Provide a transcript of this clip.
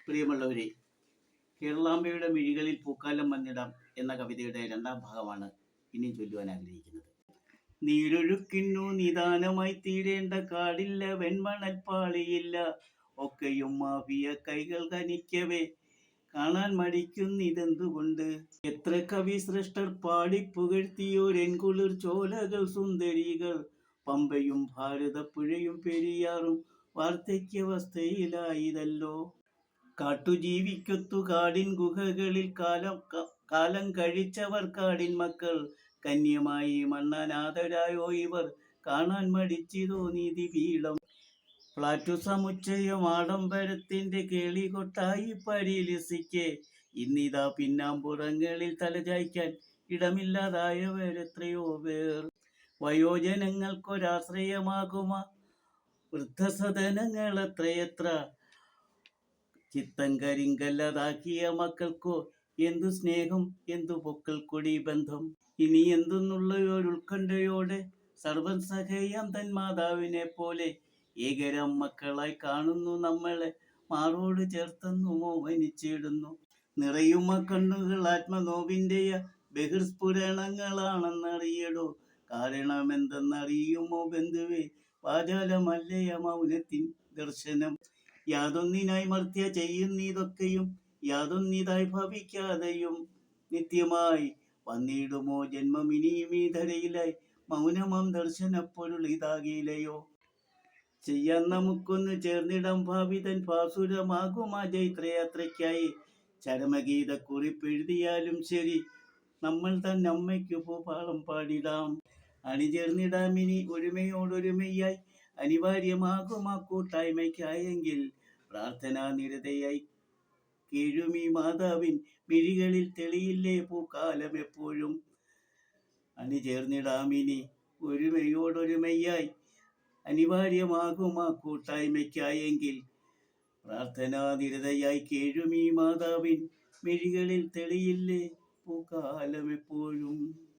പ്രിയമുള്ളവരെ, കേരളാംബയുടെ മിഴികളിൽ പൂക്കാലം വന്നിടാം എന്ന കവിതയുടെ രണ്ടാം ഭാഗമാണ് ഇനിയും ചൊല്ലുവാൻ ആഗ്രഹിക്കുന്നത്. നീരൊഴുക്കിന്നു നിദാനമായി തീരേണ്ട കാടില്ല, വെൺമണൽ പാളിയില്ല, ഒക്കെയും മാവിയ കൈകൾ കനിക്കവേ കാണാൻ മടിക്കുന്നിതെന്തുകൊണ്ട്? എത്ര കവി ശ്രേഷ്ഠർ പാടിപ്പുകഴ്ത്തിയോരെൻകുളിർ ചോലകൾ സുന്ദരികൾ, പമ്പയും ഭാരതപ്പുഴയും പെരിയാറും വാർദ്ധക്യാവസ്ഥയിലായതല്ലോ. കാട്ടുജീവിക്കൊത്തു കാടിൻ ഗുഹകളിൽ കാലം കഴിച്ചവർ കാടിൻ മക്കൾ, കന്യമായി മണ്ണനാഥരായോ ഇവർ, കാണാൻ മടിച്ചിതോ നീതിപീഠം. ഫ്ലാറ്റു സമുച്ചയം ആഡംബരത്തിന്റെ കേളികൊട്ടായി പരിലസിക്കെ, ഇന്നിതാ പിന്നാമ്പുറങ്ങളിൽ തലചായ്ക്കാൻ ഇടമില്ലാതായവരെത്രയോ പേർ. വയോജനങ്ങൾക്കൊരാശ്രയമാകുമ വൃദ്ധസദനങ്ങൾ എത്രയെത്ര, ചിത്തം കരിങ്കല്ലതാക്കിയ മക്കൾക്കോ എന്തു സ്നേഹം, എന്തു പൊക്കൽ കൊടി ബന്ധം. ഇനി എന്തെന്നുള്ളൊരുത്കണ്ഠയോടെ സർവൻ സഹയാം തൻ മാതാവിനെ പോലെ ഏകരാം മക്കളായി കാണുന്നു നമ്മളെ, മാറോട് ചേർത്തെന്നു മോഹനിച്ചിടുന്നു. നിറയുമ കണ്ണുകൾ ആത്മനോവിന്റെ ബഹിർസ്ഫുരണങ്ങളാണെന്നറിയടോ. കാരണമെന്തെന്നറിയുമോ ബന്ധുവേ, വാചാലമല്ലയ മൗനത്തിൻ ദർശനം. യാതൊന്നിനായി മർത്യ ചെയ്യുന്നിതൊക്കെയും, യാതൊന്നിതായി ഭവിക്കാതെയും നിത്യമായി വന്നിടുമോ ജന്മമിനിയും ഈ ധരയിലായി, മൗനമാം ദർശനപ്പൊരുൾ ഇതാകിലയോ. ചെയ്യാൻ നമുക്കൊന്നു ചേർന്നിടം ഭാവിതൻ ഭാസുരമാകുമാ ജൈത്രയാത്രയ്ക്കായി, ചരമഗീതക്കുറിപ്പെഴുതിയാലും ശരി, നമ്മൾ തൻ അമ്മയ്ക്കു ഭൂപാളം പാടിടാം. അണിചേർന്നിടാമിനി ഒരുമയോടൊരുമയായി, അനിവാര്യമാകുമാ കൂട്ടായ്മയ്ക്കായെങ്കിൽ, പ്രാർത്ഥനാനിരതയായി കേഴുമീ മാതാവിൻ മിഴികളിൽ തെളിയില്ലേ പൂക്കാലം എപ്പോഴും. അണിചേർന്നിടാമിനി ഒരുമയോടൊരുമയായി, അനിവാര്യമാകുമാ കൂട്ടായ്മയ്ക്കായെങ്കിൽ, പ്രാർത്ഥനാനിരതയായി കേഴുമീ മാതാവിൻ മിഴികളിൽ തെളിയില്ലേ പൂക്കാലം എപ്പോഴും.